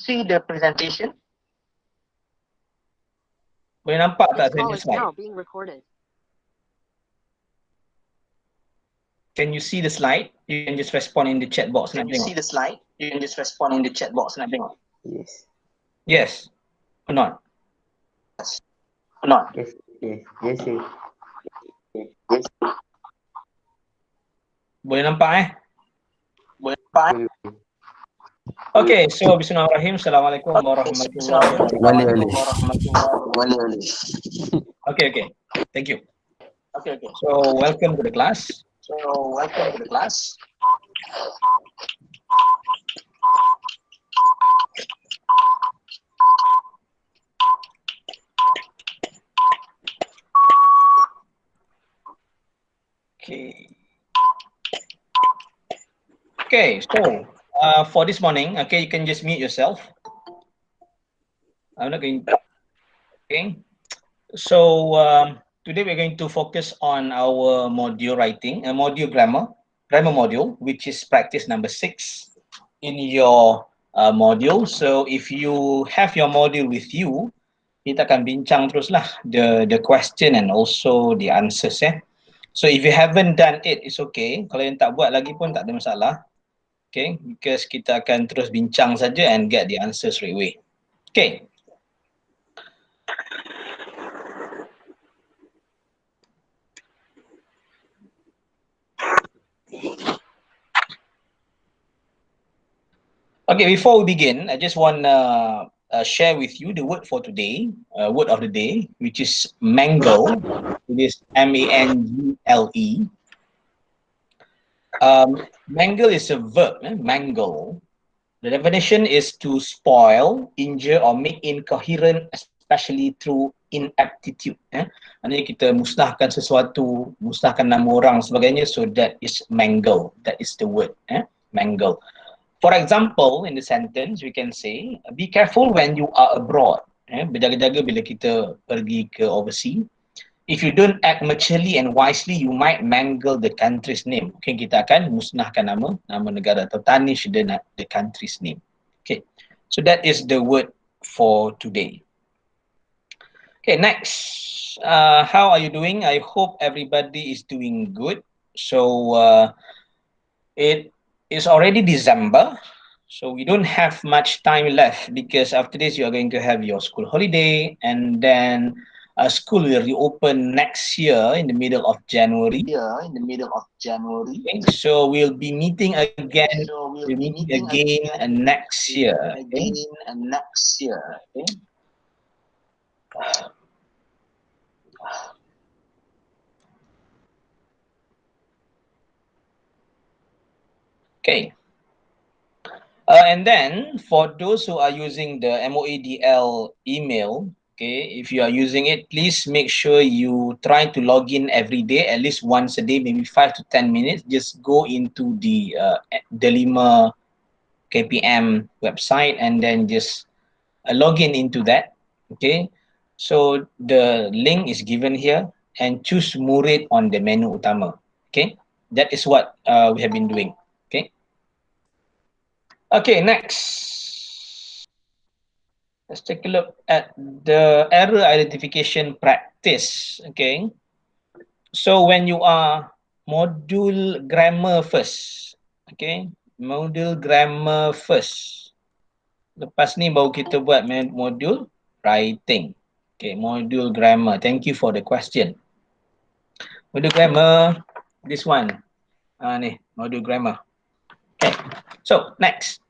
see the presentation? Boleh nampak This tak saya call punya is slide? now being recorded. Can you see the slide? You can just respond in the chat box. Can you see the slide? You can just respond in the chat box. Nak tengok. Yes. Yes or not? Yes. Or not? Yes. Yes. Yes. Yes. Yes. Boleh nampak Boleh nampak? Okay, so bismillahirrahmanirrahim. Assalamualaikum warahmatullahi wabarakatuh. Okay. Thank you. Okay. So welcome to the class. Okay, so for this morning, okay, you can just mute yourself. I'm not going to. Okay. So today we're going to focus on our module writing, a module grammar module, which is practice number 6 in your module. So if you have your module with you, kita akan bincang teruslah the question and also the answers. So if you haven't done it, it's okay. Kalau yang tak buat lagi pun tak ada masalah. Okay, because kita akan terus bincang saja and get the answer straight away. Okay. Okay, before we begin, I just want to share with you the word for today, word of the day, which is mangle. It is M-A-N-G-L-E. Mangle is a verb, mangle. The definition is to spoil, injure, or make incoherent, especially through inaptitude. Maksudnya kita musnahkan sesuatu, musnahkan nama orang sebagainya, so that is mangle. That is the word, mangle. For example, in the sentence, we can say, be careful when you are abroad. Berjaga-jaga bila kita pergi ke overseas. If you don't act maturely and wisely, you might mangle the country's name. Okay, kita akan musnahkan nama negara atau tarnish the country's name. Okay, so that is the word for today. Okay, next, how are you doing? I hope everybody is doing good. So it is already December, so we don't have much time left because after this you are going to have your school holiday, and then school will reopen next year in the middle of January. Okay, so we'll be meeting again. Next year. Okay. And then for those who are using the MOADL email, okay, if you are using it, please make sure you try to log in every day, at least once a day, maybe 5 to 10 minutes. Just go into the Delima KPM website and then just log in into that. Okay, so the link is given here, and choose Murid on the menu utama. Okay, that is what we have been doing. Okay, next. Let's take a look at the error identification practice. Okay. So when you are module grammar first. Okay. Module grammar first. Lepas ni baru kita buat module writing. Okay, module grammar. Thank you for the question. Module grammar, this one. Ni, module grammar. Okay, so next.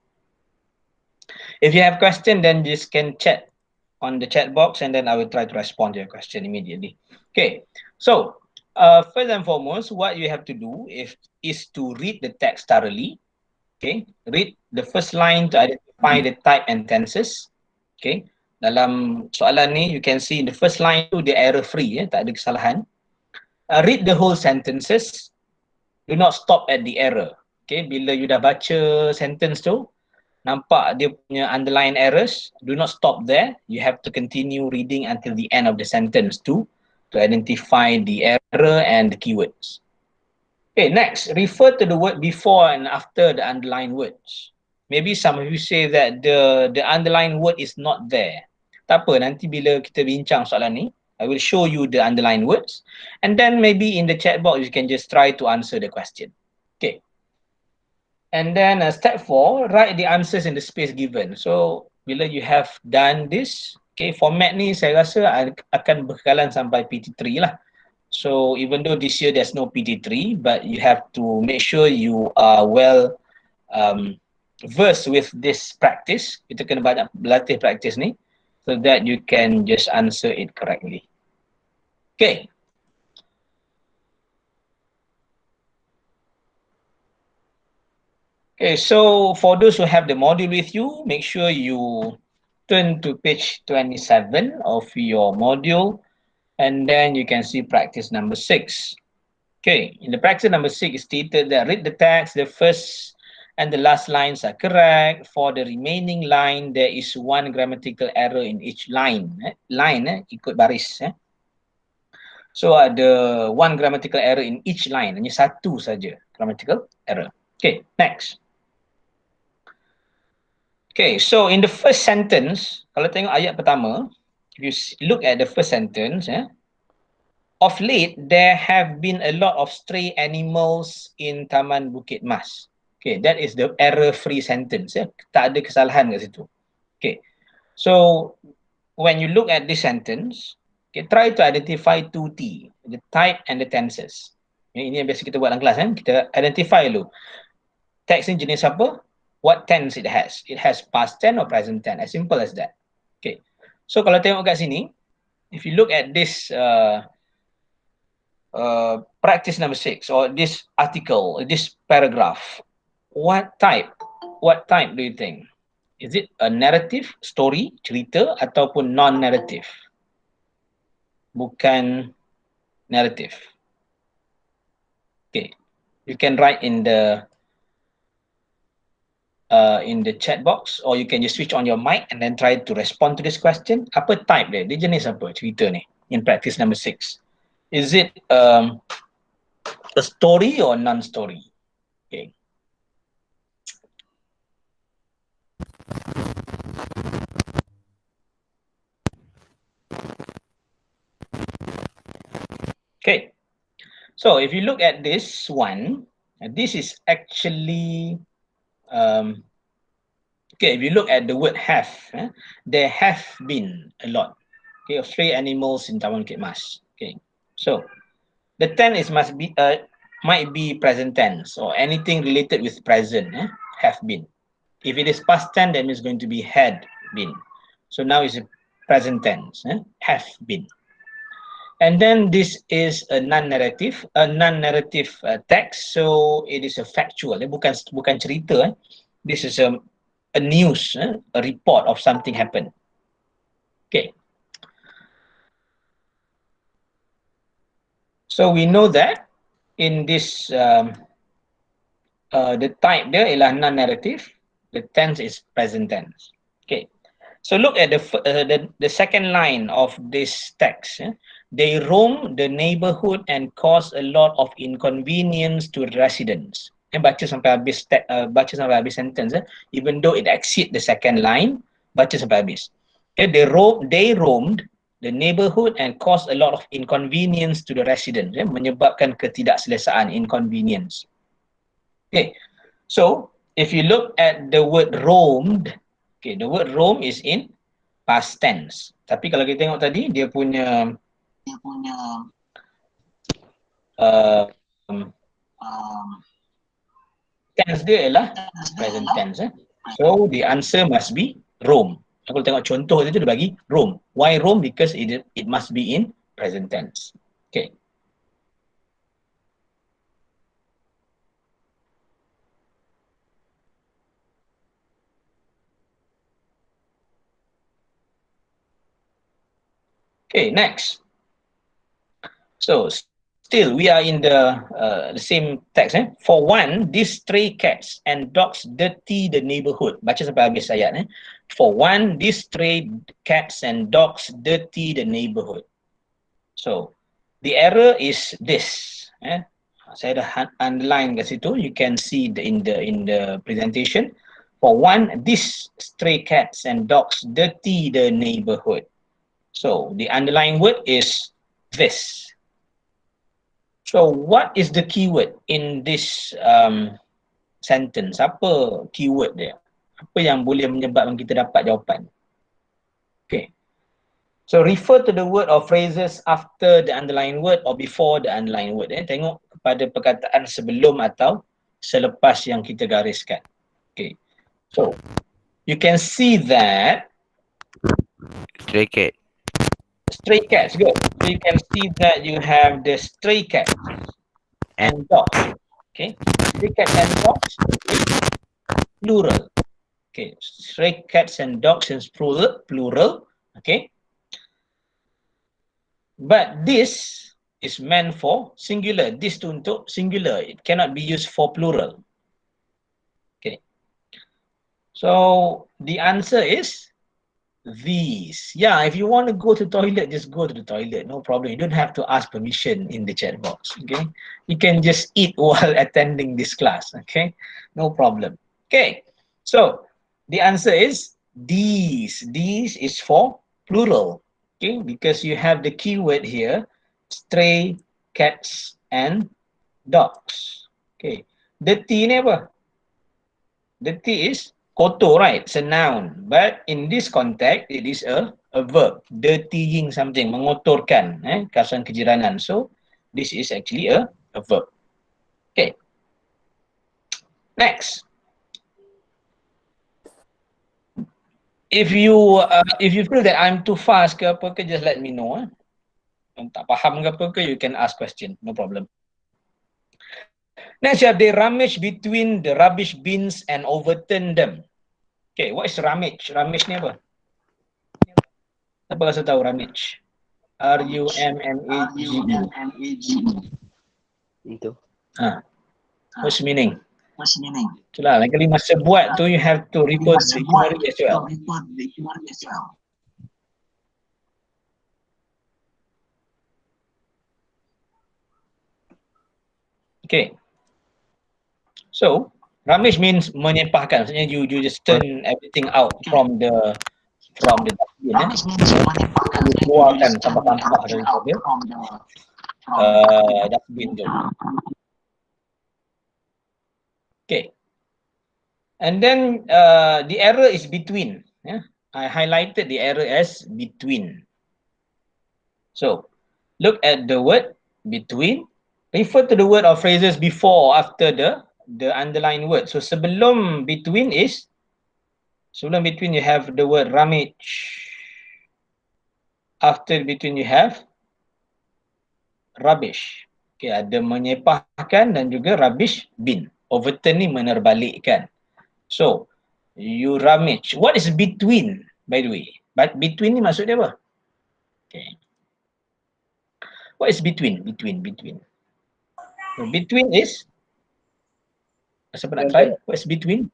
If you have question, then just can chat on the chat box, and then I will try to respond to your question immediately. Okay, so first and foremost, what you have to do is to read the text thoroughly. Okay, read the first line to identify the type and tenses. Okay, dalam soalan ni, you can see in the first line tu dia error free, tak ada kesalahan. Read the whole sentences. Do not stop at the error. Okay, bila you dah baca sentence tu, nampak dia punya underline errors, do not stop there. You have to continue reading until the end of the sentence to identify the error and the keywords. Okay, next, refer to the word before and after the underlined words. maybe some of you say that the underlined word is not there. Tak apa, nanti bila kita bincang soalan ni, I will show you the underlined words, and then maybe in the chat box you can just try to answer the question. Okay. And then step 4, write the answers in the space given. So bila you have done this, okay, format ni saya rasa akan berkekalan sampai PT3 lah. So even though this year there's no PT3, but you have to make sure you are well versed with this practice. Kita kena banyak berlatih practice ni so that you can just answer it correctly. Okay. Okay, so for those who have the module with you, make sure you turn to page 27 of your module, and then you can see practice number 6. Okay, in the practice number 6, it's stated that read the text, the first and the last lines are correct. For the remaining line, there is one grammatical error in each line. Ikut baris. So ada one grammatical error in each line, hanya satu saja grammatical error. Okay, next. Okay, so in the first sentence, kalau tengok ayat pertama, if you look at the first sentence, of late, there have been a lot of stray animals in Taman Bukit Mas. Okay, that is the error-free sentence. Tak ada kesalahan kat situ. Okay, so when you look at this sentence, okay, try to identify 2T, the type and the tenses. Ini yang biasa kita buat dalam kelas. Kita identify dulu. Text ni jenis apa? What tense it has. It has past tense or present tense. As simple as that. Okay. So kalau tengok kat sini, if you look at this practice number 6 or this article, this paragraph, what type do you think? Is it a narrative, story, cerita ataupun non-narrative? Bukan narrative. Okay. You can write in the chat box, or you can just switch on your mic and then try to respond to this question. Apa type dia? Dia jenis apa cerita ni in practice number 6? Is it a story or non-story? Okay. Okay. So if you look at this one, this is actually okay, if you look at the word have, there have been a lot, okay, of stray animals in Taman Bukit Mas. Okay, so the tense might be present tense or anything related with present, have been. If it is past tense, then it's going to be had been. So now it's a present tense, have been. And then this is a non-narrative text, so it is a factual. Bukan cerita. This is a news, a report of something happened. Okay. So we know that in this, the type there ialah non-narrative, the tense is present tense. Okay. So look at the second line of this text. They roam the neighborhood and cause a lot of inconvenience to residents. Baca sampai habis sentence. Even though it exceeds the second line, baca sampai habis. Okay, they roamed the neighborhood and caused a lot of inconvenience to the residents. Menyebabkan ketidakselesaan, inconvenience. Okay, so if you look at the word roamed, okay, the word roam is in past tense. Tapi kalau kita tengok tadi, dia punya tense dia ialah present tense. So the answer must be roam. Kalau tengok contoh itu dia bagi roam. Why roam? Because it must be in present tense. Okay. Okay, next. So still we are in the same text. For one, these stray cats and dogs dirty the neighborhood. Baca sampai habis ayat. For one, these stray cats and dogs dirty the neighborhood. So the error is this. Saya dah underline kat situ. You can see in the presentation. For one, these stray cats and dogs dirty the neighborhood. So the underlying word is this. So what is the keyword in this sentence? Apa keyword dia? Apa yang boleh menyebabkan kita dapat jawapan? Okay. So refer to the word or phrases after the underlying word or before the underlying word. Tengok kepada perkataan sebelum atau selepas yang kita gariskan. Okay. So you can see that Stray cat. stray cats, good. So you can see that you have the stray cats and dogs. Okay, stray cats and dogs is plural. Okay, stray cats and dogs is plural. Okay, but this is meant for singular. This tu untuk singular. It cannot be used for plural. Okay, so the answer is these. Yeah, if you want to go to the toilet, just go to the toilet. No problem. You don't have to ask permission in the chat box. Okay, you can just eat while attending this class. Okay, no problem. Okay, so the answer is these. These is for plural. Okay, because you have the keyword here: stray cats and dogs. Okay, dirty ni apa? Dirty is kotor, right? It's a noun. But in this context, it is a verb. Dirtying something, mengotorkan, kawasan kejiranan. So, this is actually a verb. Okay. Next. If you feel that I'm too fast ke apa ke, just let me know. Yang tak faham ke apa ke, you can ask question. No problem. Next, you have they rummage between the rubbish bins and overturn them. Okay, what is rummage? Rummage ni apa? Siapa rasa tahu rummage? R-U-M-M-A-G-E. Itu. What's the meaning? Itulah, lagi kali masa buat tu you have to refer to the dictionary as well. Okay. So, rummage means menyepahkan. Maksudnya you just turn everything out from the dustbin. You keluarkan sampah-sampah daripada dustbin tu. Okay. And then the error is between. Yeah? I highlighted the error as between. So, look at the word between. Refer to the word or phrases before or after the underlying word. So, sebelum between you have the word rummage. After between you have rubbish. Okay, ada menyepahkan dan juga rubbish bin. Overturn ni menerbalikkan. So, you rummage. What is between, by the way? But between ni maksud dia apa? Okay. What is between? Between. So, between is, siapa nak try? What is between?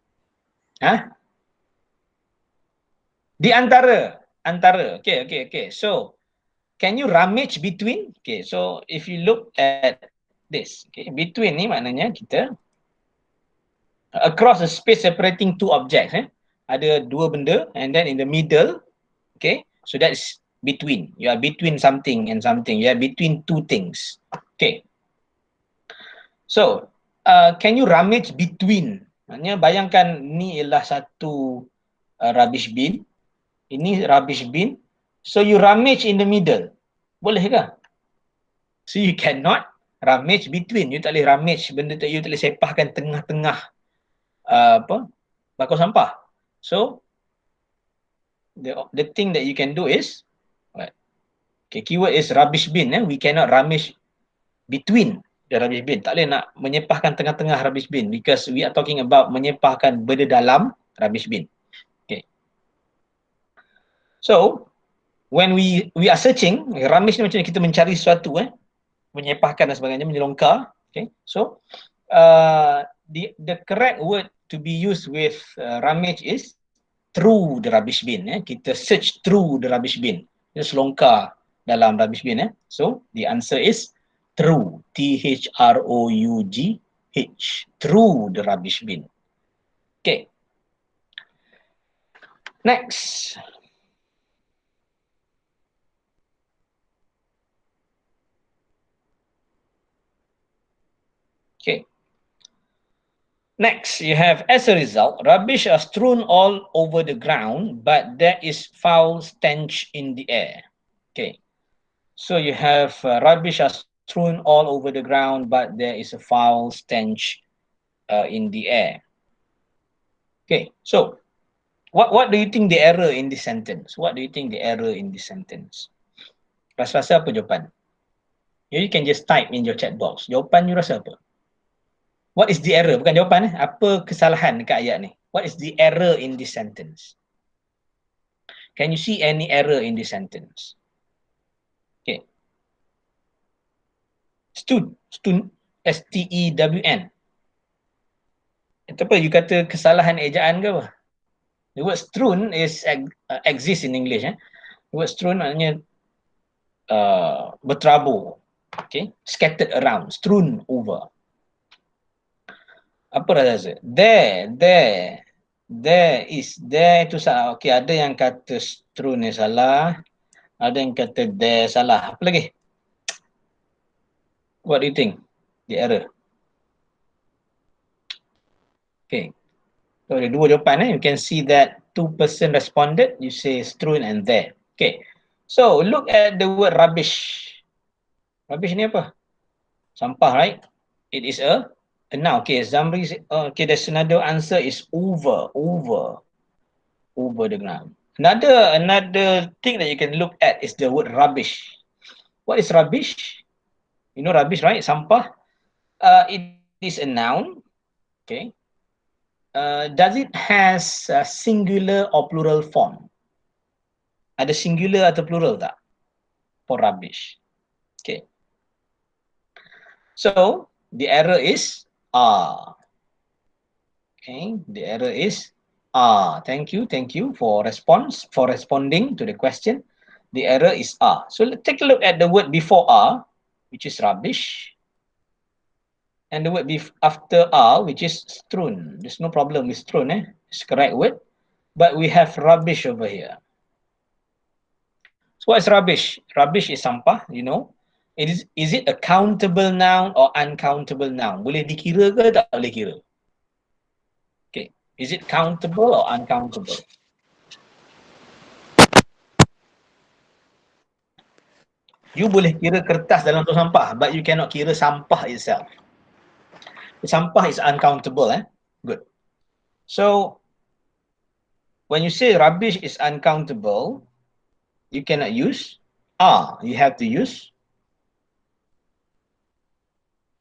Di antara. Okay. So, can you rummage between? Okay, so if you look at this, okay, between ni maknanya kita across a space separating two objects. Ada dua benda, and then in the middle, okay, so that's between. You are between something and something. You are between two things. Okay. So, can you rummage between? Maknanya bayangkan ni ialah satu rubbish bin. Ini rubbish bin. So, you rummage in the middle. Boleh ke? So, you cannot rummage between. You tak boleh rummage benda tu. You tak boleh sepahkan tengah-tengah bakul sampah. So, the thing that you can do is, okay, keyword is rubbish bin. We cannot rummage between the rubbish bin. Tak boleh nak menyepahkan tengah-tengah rubbish bin because we are talking about menyepahkan benda dalam rubbish bin. Okay. So, when we are searching, rummage ni macam kita mencari sesuatu, menyepahkan dan sebagainya, menyelongkar. Okay. So, the correct word to be used with rummage is through the rubbish bin. Kita search through the rubbish bin. Kita selongkar dalam rubbish bin. So, the answer is through. T-H-R-O-U-G-H. Through the rubbish bin. Okay. Next. Okay. Next, you have, as a result, rubbish are strewn all over the ground, but there is foul stench in the air. Okay. So you have rubbish are strewn all over the ground, but there is a foul stench in the air. Okay. So what do you think the error in this sentence? What do you think the error in this sentence? Rasa apa jawapan? You can just type in your chat box. Jawapan you rasa apa? What is the error? Bukan jawapan. Apa kesalahan dekat ayat ni? What is the error in this sentence? Can you see any error in this sentence? Okay. Stun. S-T-E-W-N. Itu apa? You kata kesalahan ejaan ke apa? The word strewn is exists in English. The word strewn maknanya berterabur. Okay. Scattered around. Strewn over. Apa rasa? There itu salah. Okay, ada yang kata strewn ni salah. Ada yang kata there salah. Apa lagi? What do you think? The error. Okay. So ada dua jawapan. You can see that two person responded. You say strewn and there. Okay. So look at the word rubbish. Rubbish ni apa? Sampah, right? It is a noun. Okay, Zamri. Okay, there's another answer is over the ground. Another thing that you can look at is the word rubbish. What is rubbish? You know rubbish, right? Sampah. It is a noun. Okay. Does it has a singular or plural form? Ada singular atau plural tak for rubbish? Okay. So the error is are. Okay, the error is are. Thank you for responding to the question. The error is are. So let's take a look at the word before are, which is rubbish, and the word after are, which is strewn. There's no problem with strewn, it's the correct word, but we have rubbish over here. So what is rubbish? Rubbish is sampah, you know. Is it a countable noun or uncountable noun? Boleh dikira ke tak boleh kira? Okay. Is it countable or uncountable? You boleh kira kertas dalam tong sampah, but you cannot kira sampah itself. The sampah is uncountable, Good. So when you say rubbish is uncountable, you cannot use are. You have to use,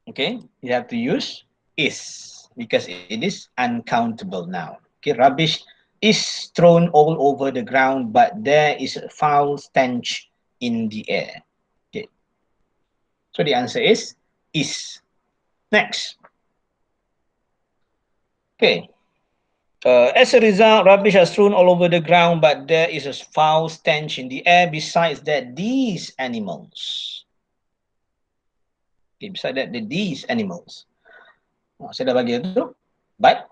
okay, you have to use is, because it is uncountable now. Okay, rubbish is thrown all over the ground, but there is a foul stench in the air. Okay, so the answer is. Next. Okay. As a result, rubbish are strewn all over the ground, but there is a foul stench in the air. Besides that, these animals. Okay, besides that, these animals. Saya dah bagi itu. But,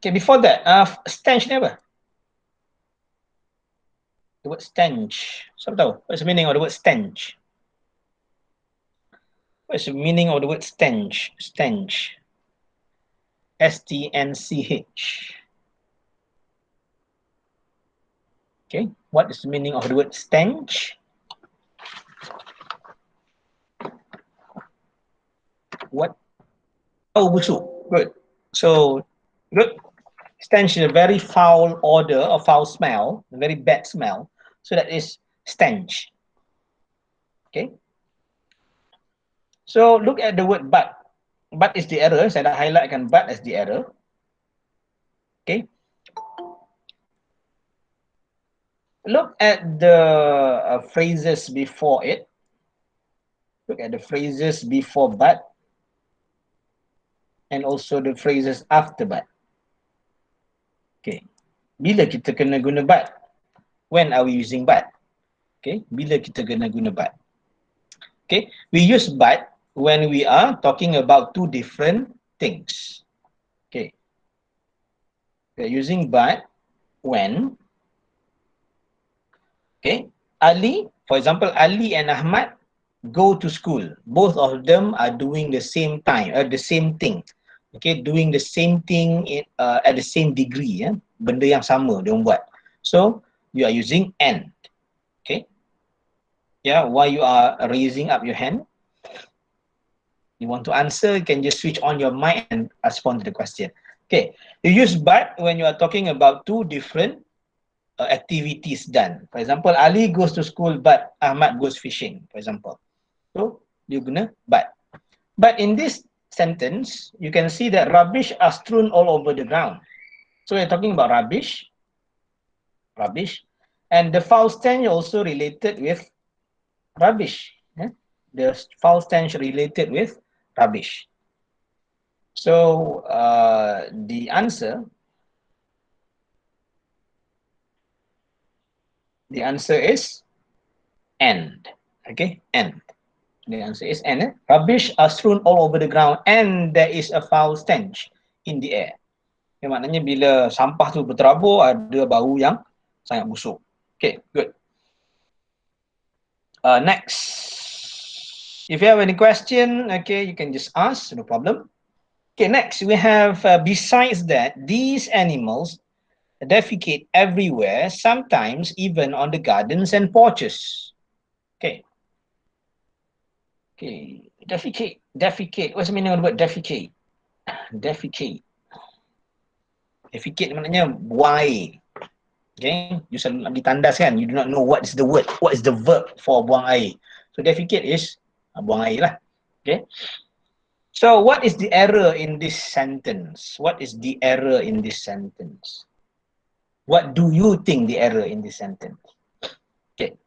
okay, before that, stench ni apa? The word stench. Siapa tahu? What's the meaning of the word stench? What's the meaning of the word stench? Stench. S-T-N-C-H. Okay, what is the meaning of the word stench? What? Oh, busuk. Good. So, good. Stench is a very foul odor or foul smell, a very bad smell. So that is stench. Okay. So look at the word but. But is the error. Saya dah highlightkan but as the error. Okay. Look at the phrases before it. Look at the phrases before but. And also the phrases after but. Okay. Bila kita kena guna but? When are we using but? Okay. Bila kita kena guna but? Okay. We use but when we are talking about two different things. Okay. We are using but when Okay, Ali, for example, Ali and Ahmad go to school. Both of them are doing the same time, the same thing. Okay, doing the same thing at the same degree. Benda yang sama dia buat. So you are using and. Okay. Yeah, while you are raising up your hand, you want to answer, you can just switch on your mic and respond to the question. Okay, you use but when you are talking about two different activities done. For example, Ali goes to school but Ahmad goes fishing, for example. So you gonna but. But in this sentence, you can see that rubbish are strewn all over the ground. So we're talking about rubbish, and the foul stench also related with rubbish. The foul stench related with rubbish. So the answer is and. Okay, and. The answer is and. Rubbish are strewn all over the ground and there is a foul stench in the air. Yang maknanya bila sampah tu berterabur, ada bau yang sangat busuk. Okay, good. Next. If you have any question, okay, you can just ask, no problem. Okay, next we have, besides that, these animals defecate everywhere, sometimes even on the gardens and porches. Okay. Okay, defecate. What's the meaning of the word defecate? Defecate maknanya buang air. Okay, you selalu nak ditandas kan, you do not know what is the word, what is the verb for buang air. So defecate is buang air lah. Okay. So what is the error in this sentence? What is the error in this sentence? What do you think the error in this sentence? Okay.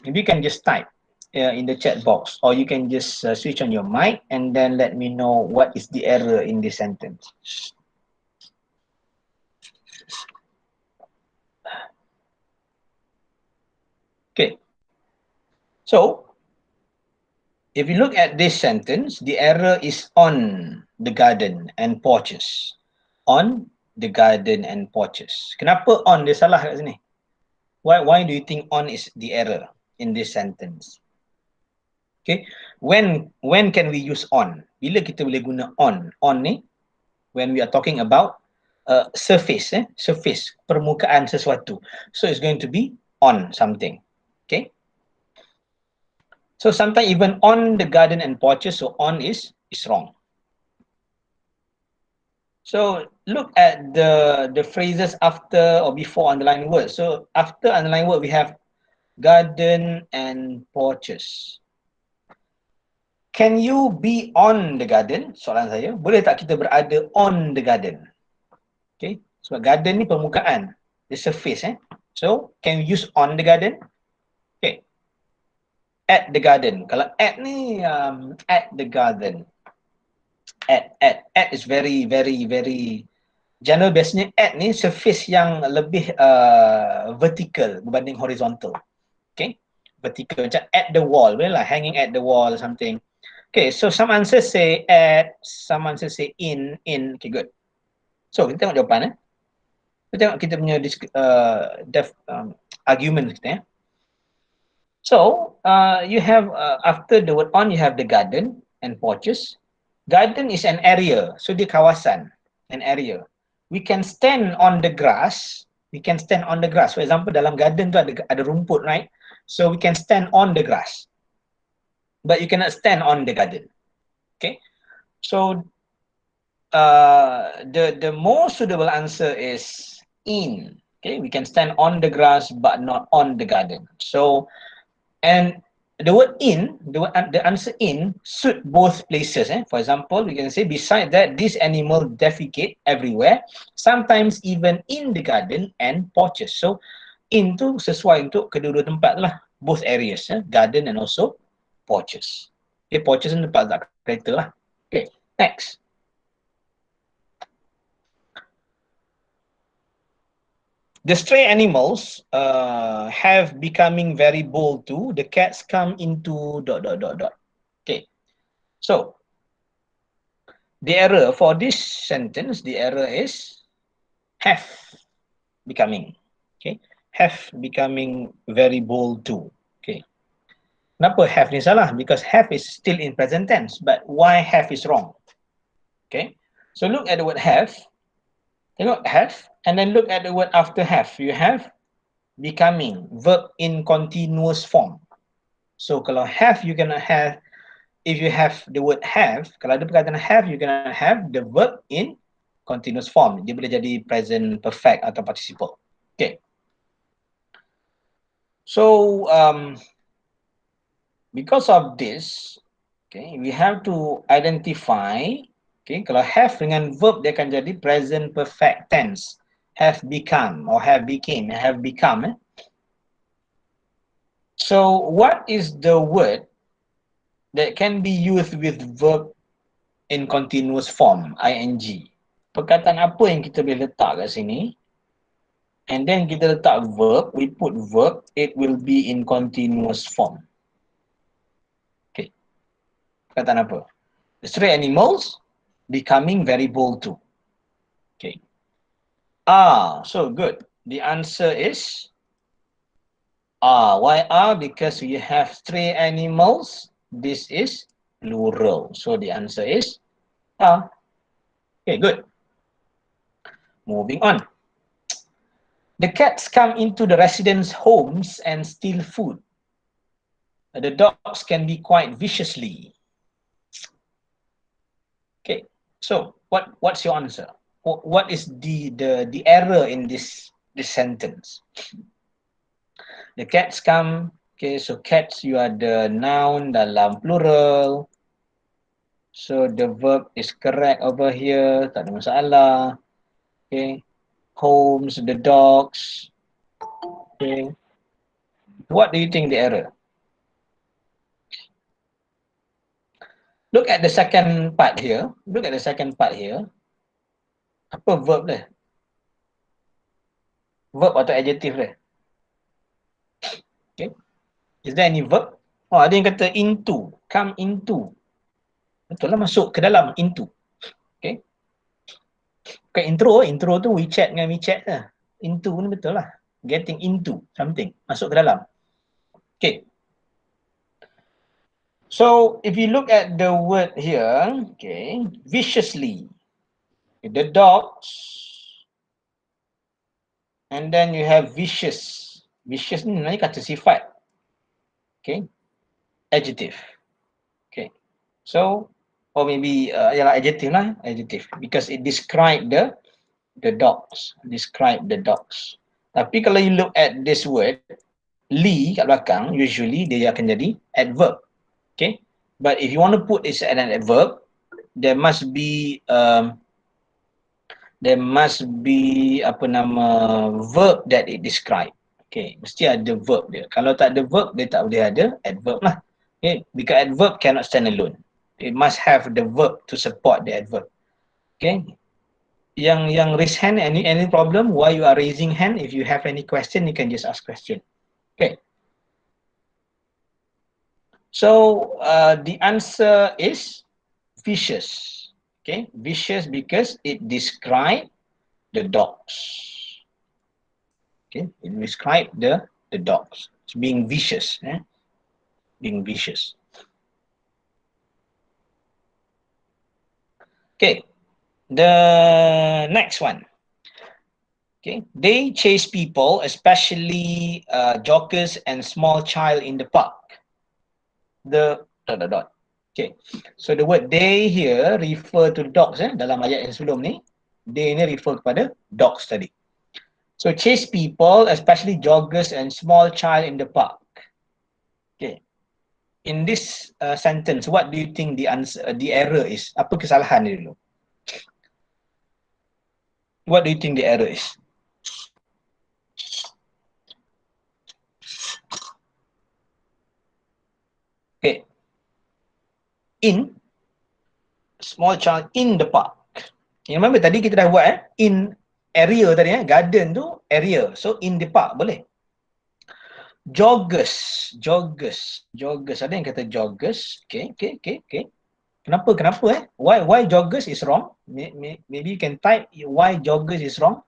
Maybe you can just type in the chat box, or you can just switch on your mic and then let me know what is the error in this sentence. Okay. So, if you look at this sentence, the error is on the garden and porches. On the garden and porches. Kenapa on dia salah kat sini? Why do you think on is the error in this sentence? Okay, when can we use on? Bila kita boleh guna on? On ni, when we are talking about surface, surface, permukaan sesuatu. So it's going to be on something. Okay. So sometimes even on the garden and porches, so on is wrong. So look at the phrases after or before underlined words. So after underlined word, we have garden and porches. Can you be on the garden? Soalan saya, boleh tak kita berada on the garden? Okay, sebab garden ni permukaan, the surface. So can you use on the garden? Okay, at the garden. Kalau at ni, at the garden. At is very general. Biasanya at ni surface yang lebih vertical berbanding horizontal. Okay, vertical macam at the wall, boleh lah, hanging at the wall or something. Okay, so some answers say at, some answers say in. Okay, good. So kita tengok jawapan. Kita tengok kita punya argument kita. So you have after the word on, you have the garden and porches. Garden is an area, so dia kawasan, an area. We can stand on the grass. We can stand on the grass. For example, dalam garden tu ada rumput, right? So we can stand on the grass, but you cannot stand on the garden. Okay, so the more suitable answer is in. Okay, we can stand on the grass but not on the garden. So, and the word in, the answer in suit both places. For example, we can say beside that, this animal defecate everywhere, sometimes even in the garden and porches. So in tu sesuai untuk kedua-dua tempat lah, both areas, garden and also porches. Okay, porches ni tempat letak kereta lah. Okay, next. The stray animals have becoming very bold too. The cats come into ... Okay, so the error for this sentence, the error is have becoming. Okay, have becoming very bold too. Okay, kenapa have ni salah? Because have is still in present tense, but why have is wrong? Okay, so look at the word have. Tengok have, and then look at the word after have. You have becoming, verb in continuous form. So kalau have, you gonna have, if you have the word have, kalau ada perkataan have, you gonna have the verb in continuous form. Dia boleh jadi present perfect atau participle. Okay. So because of this, okay, we have to identify, okay, kalau have dengan verb dia akan jadi present perfect tense. Have become or have became, have become. So what is the word that can be used with verb in continuous form, ing? Perkataan apa yang kita boleh letak kat sini? And then kita letak verb, we put verb, it will be in continuous form. Okay. Perkataan apa? The stray animals becoming very bold too. Okay. So good. The answer is why because we have stray animals. This is plural. So the answer is Okay, good. Moving on. The cats come into the residents' homes and steal food. The dogs can be quite viciously. Okay, so what's your answer? What is the error in this sentence? The cats come. Okay, so cats, you are the noun dalam plural. So the verb is correct over here. Tak ada masalah. Okay, homes, the dogs. Okay, what do you think the error? Look at the second part here. Look at the second part here. Apa verb dia? Verb atau adjective dia? Okay. Is there any verb? Oh, ada yang kata into. Come into. Betul lah, masuk ke dalam, into. Okay. Bukan intro. Intro tu WeChat dengan WeChat lah. Into ni betul lah. Getting into something. Masuk ke dalam. Okay. So, if you look at the word here, okay, viciously, the dogs, and then you have vicious. Vicious ni namanya kata sifat. Okay, adjective. Okay, so, or maybe, yalah, adjective lah, adjective, because it describe the dogs, describe the dogs. Tapi kalau you look at this word, li kat belakang, usually dia akan jadi adverb. Okay, but if you want to put this as an adverb, there must be apa nama verb that it describe. Okay, mesti ada verb dia. Kalau tak ada verb, dia tak boleh ada adverb lah. Okay, because adverb cannot stand alone. It must have the verb to support the adverb. Okay, yang raise hand, any problem? Why you are raising hand? If you have any question, you can just ask question. Okay. So the answer is vicious. Okay, vicious because it describes the dogs. Okay, it describes the dogs. It's being vicious. Being vicious. Okay, the next one. Okay, they chase people, especially joggers and small child in the park. The ... Okay, so the word they here refer to dogs. Dalam ayat yang sebelum ni, they ni refer kepada dogs tadi. So chase people, especially joggers and small child in the park. Okay, in this sentence, what do you think the answer, the error is? Apa kesalahan dia dulu? What do you think the error is? Okay, in small child in the park. You remember tadi kita dah buat in area tadi, garden tu area. So in the park boleh. Joggers. Ada yang kata joggers. Okay. Kenapa Why joggers is wrong? Maybe you can type why joggers is wrong.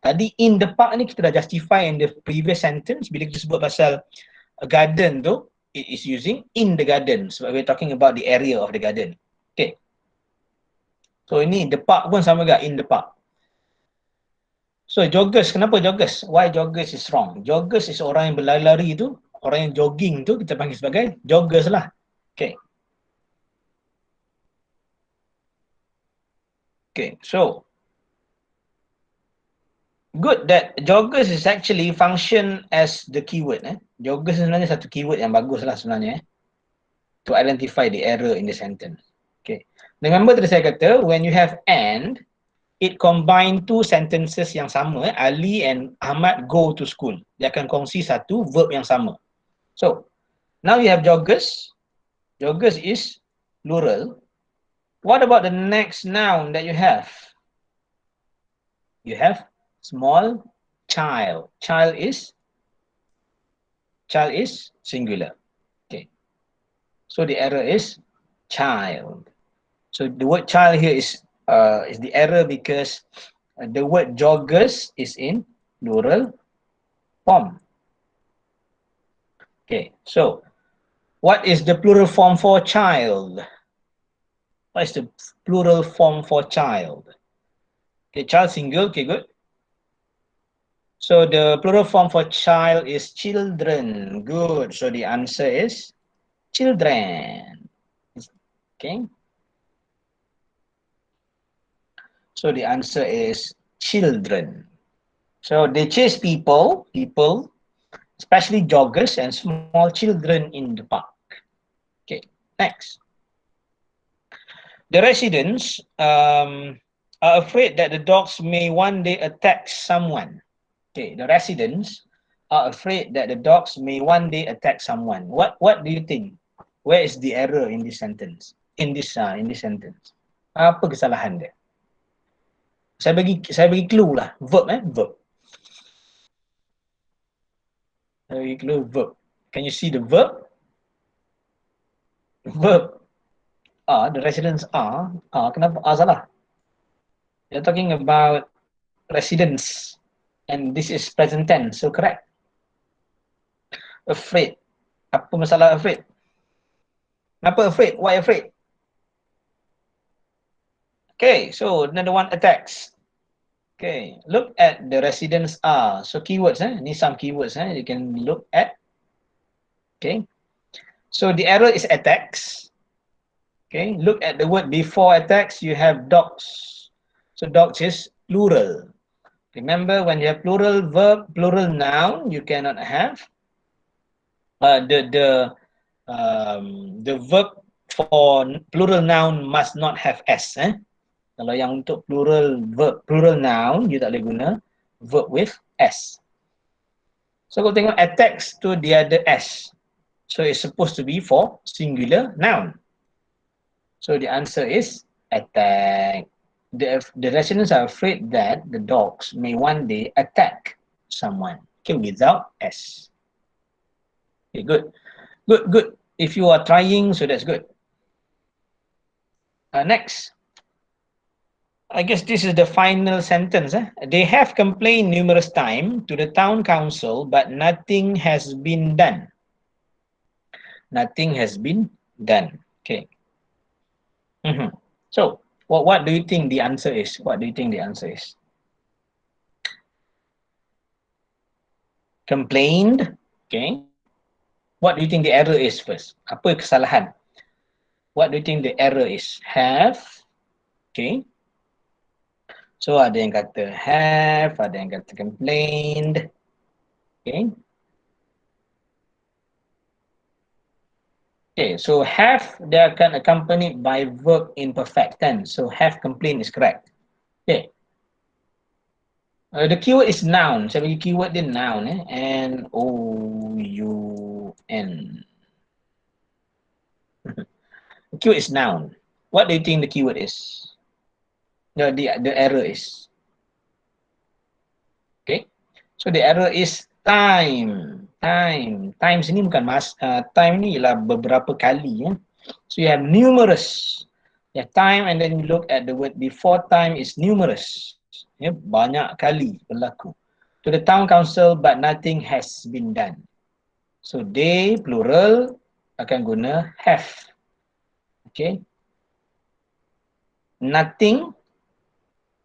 Tadi in the park ni kita dah justify in the previous sentence bila kita sebut pasal a garden tu, it is using in the garden sebab we're talking about the area of the garden. Okay. So ini the park pun sama juga, in the park. So joggers, kenapa joggers? Why joggers is wrong? Joggers is orang yang berlari-lari tu, orang yang jogging tu kita panggil sebagai joggers lah. Okay. Okay, so good that joggers is actually function as the keyword. Joggers sebenarnya satu keyword yang bagus lah sebenarnya. To identify the error in the sentence. Okay. Remember tadi saya kata, when you have and, it combine two sentences yang sama. Ali and Ahmad go to school. Dia akan kongsi satu verb yang sama. So, now you have joggers. Joggers is plural. What about the next noun that you have? You have small child. Child is singular. Okay. So the error is child. So the word child here is the error because the word joggers is in plural form. Okay. So what is the plural form for child? What is the plural form for child? Okay, child single. Okay, good. So the plural form for child is children. Good. So the answer is children. Okay. So the answer is children. So they chase people, especially joggers and small children in the park. Okay, next. The residents are afraid that the dogs may one day attack someone. Okay, the residents are afraid that the dogs may one day attack someone. What do you think? Where is the error in this sentence? In this sentence. Apa kesalahan dia? Saya bagi clue lah. Verb verb. Saya bagi clue verb. Can you see the verb? Verb. The residents are. Kenapa salah? You're talking about residents. And this is present tense, so correct. Afraid. Apa masalah afraid? Kenapa afraid? Why afraid? Okay, so another one, attacks. Okay, look at the residents are. So keywords, Need some keywords, You can look at. Okay. So the error is attacks. Okay, look at the word before attacks, you have dogs. So dogs is plural. Remember, when you have plural verb, plural noun, you cannot have the verb for plural noun must not have s. Kalau yang untuk plural verb, plural noun, you tak boleh guna verb with s. So kalau tengok attacks tu dia ada s. So it's supposed to be for singular noun. So the answer is attack. The residents are afraid that the dogs may one day attack someone. Okay, without s. Okay, good. Good. If you are trying, so that's good. Next. I guess this is the final sentence. They have complained numerous times to the town council, but nothing has been done. Nothing has been done. Okay. So, what do you think the answer is? What do you think the answer is? Complained. Okay. What do you think the error is first? Apa kesalahan? What do you think the error is? Have. Okay. So ada yang kata have, ada yang kata complained. Okay. Okay, so have dia akan accompanied by verb in perfect tense. So have complained is correct. Okay. The keyword is noun. Saya bagi keyword dia noun. N-O-U-N. The keyword is noun. What do you think the keyword is? No, the error is. Okay. So the error is time. Time sini bukan time ni ialah beberapa kali. So you have numerous. You have time and then you look at the word before time is numerous. Ya, banyak kali berlaku. To the town council but nothing has been done. So they plural akan guna have. Okay. Nothing,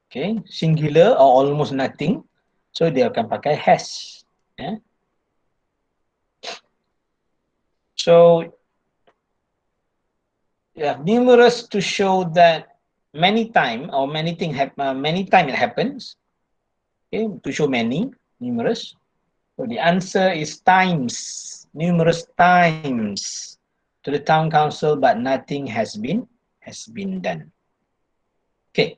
okay, singular or almost nothing. So dia akan pakai has. Yeah. So you have numerous to show that many time or many time it happens. Okay, to show many, numerous. So the answer is times, numerous times to the town council, but nothing has been done. Okay.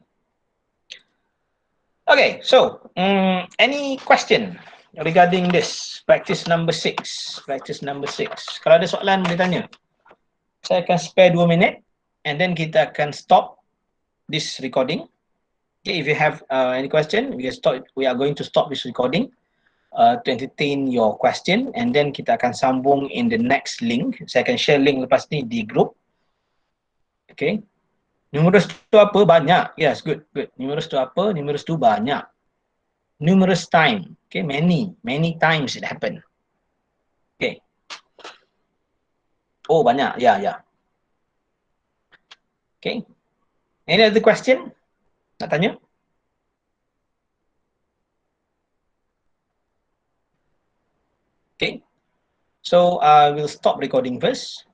Okay, so any question regarding this practice number 6? Practice number 6. Kalau ada soalan boleh tanya. Saya akan spare 2 minit and then kita akan stop this recording. Okay, if you have any question, we are going to stop this recording to entertain your question and then kita akan sambung in the next link. Saya akan share link lepas ni di group. Okay. Numerous tu apa? Banyak. Yes, good. Numerous tu apa? Numerous tu banyak. Numerous time. Okay, many times it happen. Okay. Oh, banyak. Ya. Okay. Any other question? Nak tanya? Okay. So I will stop recording first.